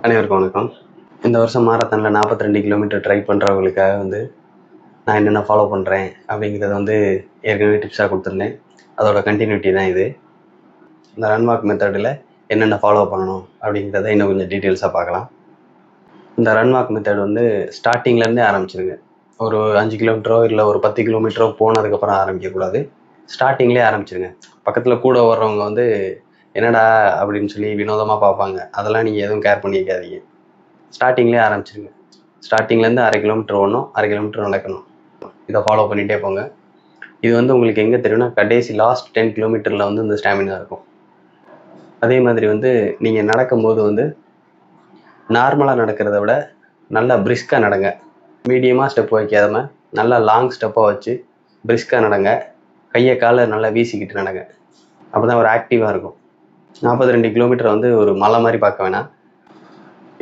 அனைவருக்கும் வணக்கம். இந்த வருஷம் மாரத்தானில் 42 கிலோமீட்டர் ட்ரை பண்ணுறவங்களுக்காக நான் என்னென்ன ஃபாலோ பண்ணுறேன் அப்படிங்கிறத ஏற்கனவே டிப்ஸாக கொடுத்துருந்தேன். அதோட கண்டினியூட்டி தான் இது. இந்த ரன் வாக் மெத்தடில் என்னென்ன ஃபாலோ பண்ணணும் அப்படிங்கிறத இன்னும் கொஞ்சம் டீட்டெயில்ஸாக பார்க்கலாம். இந்த ரன் வாக் மெத்தட் ஸ்டார்டிங்லேருந்தே ஆரம்பிச்சிருங்க. ஒரு 5 கிலோமீட்டரோ இல்லை ஒரு 10 கிலோமீட்டரோ போனதுக்கப்புறம் ஆரம்பிக்கக்கூடாது. ஸ்டார்டிங்லேயே ஆரம்பிச்சிருங்க. பக்கத்தில் கூட வர்றவங்க என்னடா அப்படின்னு சொல்லி வினோதமாக பார்ப்பாங்க. அதெல்லாம் நீங்கள் எதுவும் கேர் பண்ணிக்காதீங்க. ஸ்டார்டிங்லேயே ஆரம்பிச்சிருங்க. ஸ்டார்டிங்லேருந்து 1/2 கிலோமீட்டர் ஓடணும், 1/2 கிலோமீட்டர் நடக்கணும். இதை ஃபாலோ பண்ணிகிட்டே போங்க. இது உங்களுக்கு எங்கே தெரியும்னா கடைசி லாஸ்ட் 10 கிலோமீட்டரில் இந்த ஸ்டாமினா இருக்கும். அதே மாதிரி நீங்கள் நடக்கும்போது நார்மலாக நடக்கிறத விட நல்லா பிரிஸ்காக நடங்க. மீடியமாக ஸ்டெப் வைக்காம நல்லா லாங் ஸ்டெப்பாக வச்சு பிரிஸ்காக நடங்க. கையை காலை நல்லா வீசிக்கிட்டு நடங்க. அப்போ தான் ஒரு ஆக்டிவாக இருக்கும். 42 கிலோமீட்டர் ஒரு மலை மாதிரி பார்க்க வேணாம்.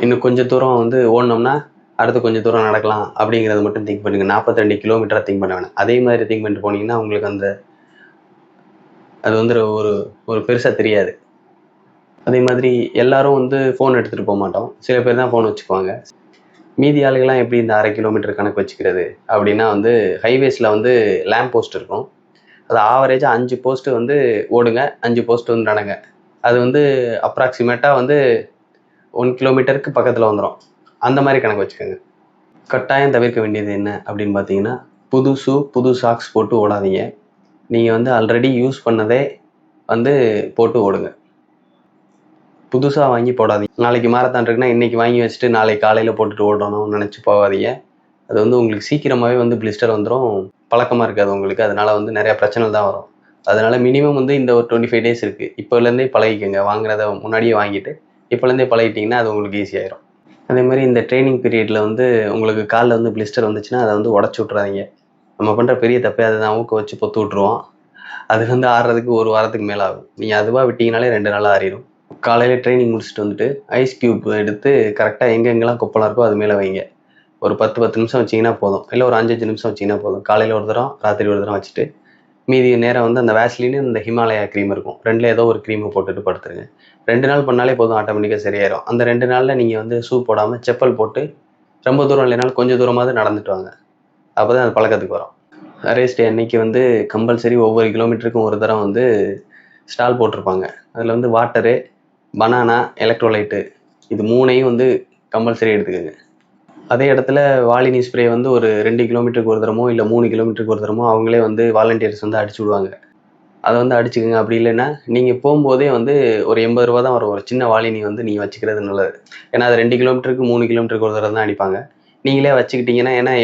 இன்னும் கொஞ்சம் தூரம் ஓடினோம்னா அடுத்து கொஞ்சம் தூரம் நடக்கலாம் அப்படிங்கிறத மட்டும் திங்க் பண்ணுங்க. 42 கிலோமீட்டராக திங்க் பண்ண வேணாம். அதே மாதிரி திங்க் பண்ணிட்டு போனீங்கன்னா உங்களுக்கு அது ஒரு பெருசாக தெரியாது. அதே மாதிரி எல்லாரும் ஃபோன் எடுத்துகிட்டு போக மாட்டோம். சில பேர் தான் ஃபோன் வச்சுக்குவாங்க. மீதி ஆளுகள்லாம் எப்படி இந்த 1/2 கிலோமீட்டர் கணக்கு வச்சுக்கிறது அப்படின்னா ஹைவேஸில் லேம்ப் போஸ்ட் இருக்கும். அது ஆவரேஜாக 5 போஸ்ட்டு ஓடுங்க, 5 போஸ்ட் நடங்க. அது அப்ராக்சிமேட்டாக 1 கிலோமீட்டருக்கு பக்கத்தில் வந்துடும். அந்த மாதிரி கணக்கு வச்சுக்கோங்க. கட்டாயம் தவிர்க்க வேண்டியது என்ன அப்படின்னு பார்த்தீங்கன்னா, புது ஷூ, புது சாக்ஸ் போட்டு ஓடாதீங்க. நீங்கள் ஆல்ரெடி யூஸ் பண்ணதே போட்டு ஓடுங்க. புதுசாக வாங்கி போடாதீங்க. நாளைக்கு மாரத்தான் இருக்குன்னா இன்றைக்கி வாங்கி வச்சுட்டு நாளைக்கு காலையில் போட்டுட்டு ஓடணும்னு நினச்சி போகாதீங்க. அது உங்களுக்கு சீக்கிரமாகவே பிளிஸ்டர் வந்துடும். பழக்கமாக இருக்காது உங்களுக்கு. அதனால் நிறையா பிரச்சனை தான் வரும். அதனால் மினிமம் இந்த ஒரு 25 டேஸ் இருக்குது. இப்போலேருந்தே பழகிக்கோங்க. வாங்குறத முன்னாடியே வாங்கிட்டு இப்போலேருந்தே பழகிட்டிங்கன்னா அது உங்களுக்கு ஈஸியாயிரும். அதே மாதிரி இந்த ட்ரைனிங் பீரியடில் உங்களுக்கு காலில் பிளிஸ்டர் வந்துச்சுன்னா அதை உடச்சி விட்றாதீங்க. நம்ம பண்ணுற பெரிய தப்பே அதுதான். ஊக்க வச்சு பொத்து விட்ருவோம். அது ஆறுறதுக்கு ஒரு வாரத்துக்கு மேலே ஆகும். நீங்கள் அதுவாக விட்டிங்கனாலே 2 நாள் ஆறிடும். காலையில் ட்ரைனிங் முடிச்சுட்டு ஐஸ் க்யூப் எடுத்து கரெக்டாக எங்கெங்கெல்லாம் கொப்பளம் இருக்கோ அது மேலே வைங்க. ஒரு 10 நிமிஷம் வச்சிங்கன்னா போதும். இல்லை ஒரு 5 நிமிஷம் வச்சிங்கன்னா போதும். காலையில் ஒரு தரம், ராத்திரி ஒரு தரம் வச்சுட்டு மீதி நேரம் அந்த வேஸ்லின்னு இந்த ஹிமாலயா க்ரீம் இருக்கும். 2ல் ஏதோ ஒரு க்ரீமை போட்டுட்டு படுத்துருங்க. 2 நாள் பண்ணாலே போதும். ஆட்டோமேட்டிக்காக சரியாயிரும். அந்த 2 நாளில் நீங்கள் ஷூ போடாமல் செப்பல் போட்டு ரொம்ப தூரம் இல்லைனாலும் கொஞ்சம் தூரமாவது நடந்துட்டு வாங்க. அப்போ தான் அது பழக்கத்துக்கு வரும். ரேஸ் டே அன்னைக்கு கம்பல்சரி ஒவ்வொரு கிலோமீட்டருக்கும் ஒரு தரம் ஸ்டால் போட்டிருப்பாங்க. அதில் வாட்டரு, பனானா, எலக்ட்ரோலைட்டு இது 3ஐயும் கம்பல்சரி எடுத்துக்கோங்க. அதே இடத்துல வாலினி ஸ்ப்ரே ஒரு 2 கிலோமீட்டருக்கு ஒரு தரமோ இல்லை 3 கிலோமீட்டருக்கு ஒரு தரமோ அவங்களே வாலண்டியர்ஸ் அடிச்சு விடுவாங்க. அதை அடிச்சுக்கோங்க. அப்படி இல்லைன்னா நீங்கள் போகும்போதே ஒரு 80 ரூபா தான் வரும். ஒரு சின்ன வாலினி நீங்கள் வச்சுக்கிறது நல்லது. ஏன்னா அது 2 கிலோமீட்டருக்கு 3 கிலோமீட்டருக்கு ஒரு தரம் தான் அடிப்பாங்க. நீங்களே வச்சுக்கிட்டிங்கன்னா, ஏன்னா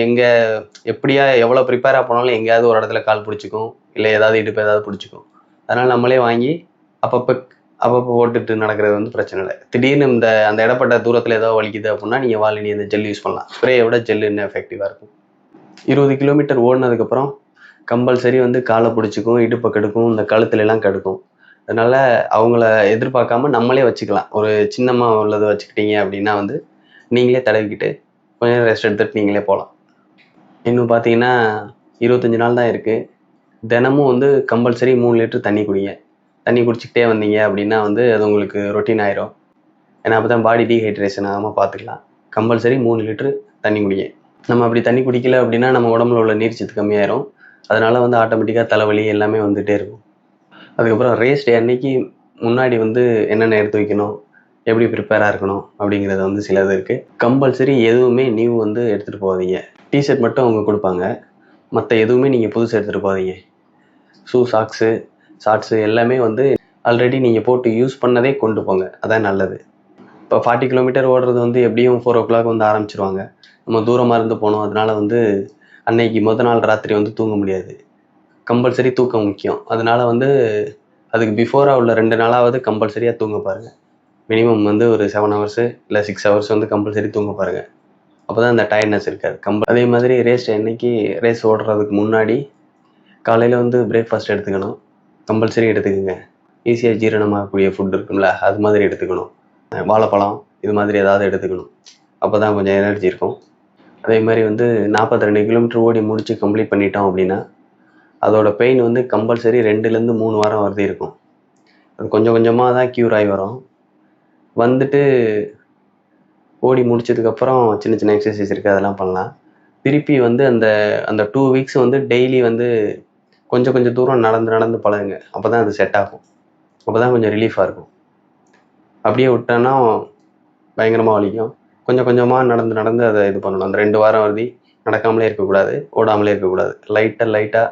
எப்படியா எவ்வளோ ப்ரிப்பேராக போனாலும் எங்கேயாவது ஒரு இடத்துல கால் பிடிச்சிக்கும், இல்லை ஏதாவது இடுப்பு ஏதாவது பிடிச்சிக்கும். அதனால் நம்மளே வாங்கி அப்பப்போ போட்டுட்டு நடக்கிறது பிரச்சனை இல்லை. திடீர்னு அந்த இடப்பட்ட தூரத்தில் ஏதாவது வலிக்குது அப்படின்னா நீங்கள் வாலினி அந்த ஜெல் யூஸ் பண்ணலாம். ஸ்ப்ரேயை விட ஜெல் இன்னும் எஃபெக்டிவாக இருக்கும். 20 கிலோமீட்டர் ஓடினதுக்கப்புறம் கம்பல்சரி காலை பிடிச்சிக்கும், இடுப்பை கெடுக்கும், இந்த கழுத்துலலாம் கெடுக்கும். அதனால் அவங்கள எதிர்பார்க்காம நம்மளே வச்சுக்கலாம். ஒரு சின்னமாக உள்ளது வச்சுக்கிட்டீங்க அப்படின்னா நீங்களே தடவிக்கிட்டு கொஞ்சம் நேரம் ரெஸ்ட் எடுத்துகிட்டு நீங்களே போகலாம். இன்னும் பார்த்தீங்கன்னா 25 நாள் தான் இருக்குது. தினமும் கம்பல்சரி 3 லிட்டர் தண்ணி குடிங்க. தண்ணி குடிச்சிக்கிட்டே வந்தீங்க அப்படின்னா அது உங்களுக்கு ரொட்டீன் ஆயிரும். ஏன்னா அப்போ தான் பாடி டீஹைட்ரேஷன் ஆகாமல் பார்த்துக்கலாம். கம்பல்சரி 3 லிட்டரு தண்ணி குடிங்க. நம்ம அப்படி தண்ணி குடிக்கல அப்படின்னா நம்ம உடம்புல உள்ள நீர்ச்சத்து கம்மியாயிரும். அதனால் ஆட்டோமேட்டிக்காக தலைவலி எல்லாமே வந்துகிட்டே இருக்கும். அதுக்கப்புறம் ரேஸ் டே அன்னைக்கு முன்னாடி என்னென்ன எடுத்து வைக்கணும், எப்படி ப்ரிப்பேராக இருக்கணும் அப்படிங்கிறது சிலது இருக்குது. கம்பல்சரி எதுவுமே நியூ எடுத்துகிட்டு போகாதீங்க. டிஷர்ட் மட்டும் அவங்க கொடுப்பாங்க. மற்ற எதுவுமே நீங்கள் புதுசு எடுத்துகிட்டு போகாதீங்க. ஷூ, சாக்ஸு, ஷார்ட்ஸு எல்லாமே ஆல்ரெடி நீங்கள் போட்டு யூஸ் பண்ணதே கொண்டு போங்க. அதான் நல்லது. இப்போ 40 கிலோமீட்டர் ஓடுறது எப்படியும் 4 o'clock ஆரம்பிச்சிருவாங்க. நம்ம தூரமாக இருந்து போனோம். அதனால் அன்னைக்கு நாள் ராத்திரி தூங்க முடியாது. கம்பல்சரி தூக்கம் முக்கியம். அதனால் அதுக்கு பிஃபோராக உள்ள 2 நாளாவது கம்பல்சரியாக தூங்க பாருங்கள். மினிமம் ஒரு 7 hours இல்லை 6 hours கம்பல்சரி தூங்க பாருங்கள். அப்போ தான் அந்த டயர்ட்னஸ் இருக்காது. அதே மாதிரி ரேஸ் அன்னைக்கு ரேஸ் ஓடுறதுக்கு முன்னாடி காலையில் பிரேக்ஃபாஸ்ட் எடுத்துக்கணும். கம்பல்சரி எடுத்துக்கோங்க. ஈஸியாக ஜீரணமாகக்கூடிய ஃபுட் இருக்கும்ல, அது மாதிரி எடுத்துக்கணும். வாழைப்பழம் இது மாதிரி ஏதாவது எடுத்துக்கணும். அப்போ தான் கொஞ்சம் எனர்ஜி இருக்கும். அதே மாதிரி 42 கிலோமீட்டர் ஓடி முடித்து கம்ப்ளீட் பண்ணிட்டோம் அப்படின்னா அதோட பெயின் கம்பல்சரி 2லேருந்து 3 வாரம் வரைக்கும் இருக்கும். அது கொஞ்சம் கொஞ்சமாக தான் க்யூர் ஆகி வரும். ஓடி முடிச்சதுக்கப்புறம் சின்ன சின்ன எக்ஸசைஸ் இருக்குது, அதெல்லாம் பண்ணலாம். திருப்பி வந்து அந்த அந்த 2 வீக்ஸ் வந்து டெய்லி வந்து கொஞ்சம் கொஞ்சம் தூரம் நடந்து நடந்து பழகுங்க. அப்போ தான் அது செட் ஆகும். அப்போ தான் கொஞ்சம் ரிலீஃபாக இருக்கும். அப்படியே விட்டோன்னா பயங்கரமாக வலிக்கும். கொஞ்சம் கொஞ்சமாக நடந்து நடந்து அதை இது பண்ணணும். அந்த 2 வாரம் வரைதி நடக்காமலே இருக்கக்கூடாது, ஓடாமலே இருக்கக்கூடாது. லைட்டாக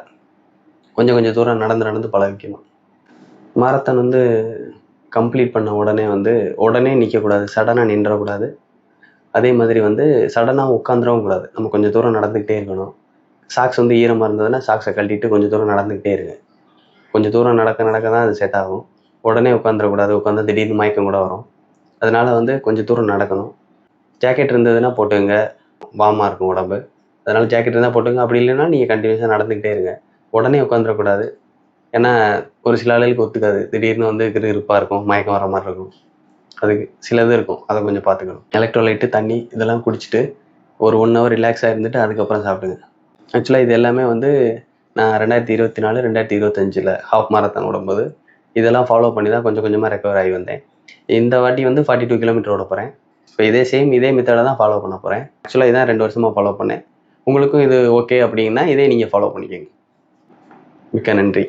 கொஞ்சம் கொஞ்சம் தூரம் நடந்து நடந்து பழகிக்கணும். மாரத்தான் வந்து கம்ப்ளீட் பண்ண உடனே வந்து உடனே நிற்கக்கூடாது, சடனாக நின்றக்கூடாது. அதே மாதிரி வந்து சடனாக உட்காந்துடவும் கூடாது. நம்ம கொஞ்சம் தூரம் நடந்துக்கிட்டே இருக்கணும். சாக்ஸ் வந்து ஈரமாக இருந்ததுன்னா சாக்ஸை கழட்டிட்டு கொஞ்சம் தூரம் நடந்துக்கிட்டே இருங்க. கொஞ்சம் தூரம் நடக்க நடக்க தான் அது செட் ஆகும். உடனே உட்காந்துடக்கூடாது, உட்காந்தா திடீர்னு மயக்கம் கூட வரும். அதனால வந்து கொஞ்சம் தூரம் நடக்கணும். ஜாக்கெட் இருந்ததுன்னா போட்டுக்கங்க, வார்மாக இருக்கும் உடம்பு. அதனால ஜாக்கெட் இருந்தால் போட்டுங்க. அப்படி இல்லைன்னா நீங்கள் கண்டினியூஸாக நடந்துக்கிட்டே இருங்க. உடனே உட்காந்துடக்கூடாது. ஏன்னா ஒரு சில ஆளுகளுக்கு ஒத்துக்காது. திடீர்னு வந்து கிறுகிறுப்பாக இருக்கும், மயக்கம் வர மாதிரி இருக்கும். அதுக்கு சிலது இருக்கும், அதை கொஞ்சம் பார்த்துக்கணும். எலக்ட்ரோலைட்டு, தண்ணி இதெல்லாம் குடிச்சிட்டு ஒரு 1 ஹவர் ரிலாக்ஸாக இருந்துட்டு அதுக்கப்புறம் சாப்பிடுங்க. ஆக்சுவலாக இது எல்லாமே வந்து நான் 2024, 2025 ஹாஃப் மாரத்தான் ஓடும்போது இதெல்லாம் ஃபாலோ பண்ணி தான் கொஞ்சம் கொஞ்சமாக ரெக்கவர் ஆகி வந்தேன். இந்த வாட்டி வந்து 42 கிலோமீட்டர் ஓட போகிறேன். இப்போ இதே மெத்தடை தான் ஃபாலோ பண்ண போகிறேன். ஆக்சுவலாக இதான் 2 வருஷமாக ஃபாலோ பண்ணேன். உங்களுக்கும் இது ஓகே அப்படின்னா இதே நீங்கள் ஃபாலோ பண்ணிக்கோங்க. மிக்க நன்றி.